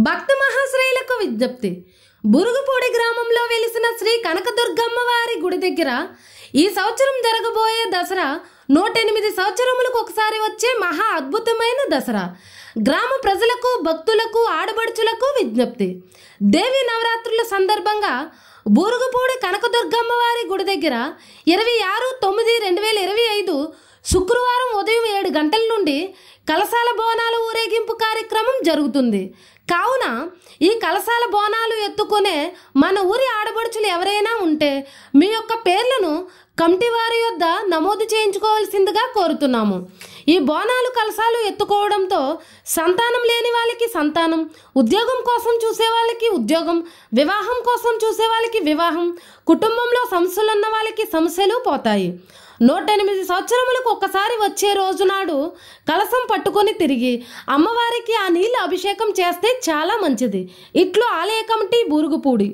భక్త మహాశ్రేయులకు విజ్ఞప్తి. బురుగుపూడి గ్రామంలో వెలిసిన శ్రీ కనకదుర్గమ్మ వారి గుడి దగ్గర ఈ సంవత్సరం జరగబోయే దసరా 108 సంవత్సరములకు ఒకసారి వచ్చే మహా అద్భుతమైన దసరా. గ్రామ ప్రజలకు, భక్తులకు, ఆడబడుచులకు విజ్ఞప్తి. దేవి నవరాత్రుల సందర్భంగా బూరుగుపూడి కనకదుర్గమ్మ వారి గుడి దగ్గర 26/9/2025 శుక్రవారం ఉదయం 7 గంటల నుండి కలశాల బోనాల ఊరేగింపు కార్యక్రమం జరుగుతుంది. కావున ఈ కలశాల బోనాలు ఎత్తుకునే మన ఊరి ఆడబడుచులు ఎవరైనా ఉంటే మీ యొక్క పేర్లను కమిటీ వారి యొద్ద నమోదు చేయించుకోవాల్సిందిగా కోరుతున్నాము. ఈ బోనాలు కలశాలు ఎత్తుకోవడంతో సంతానం లేని వాళ్ళకి సంతానం, ఉద్యోగం కోసం చూసే వాళ్ళకి ఉద్యోగం, వివాహం కోసం చూసే వాళ్ళకి వివాహం, కుటుంబంలో సమస్యలు ఉన్న వాళ్ళకి సమస్యలు పోతాయి. 108 సంవత్సరములకు ఒక్కసారి వచ్చే రోజునాడు కలశం పట్టుకొని తిరిగి అమ్మవారికి ఆ నీళ్ళు అభిషేకం చేస్తే చాలా మంచిది. ఇట్లు ఆలయ కమిటీ బూరుగుపూడి.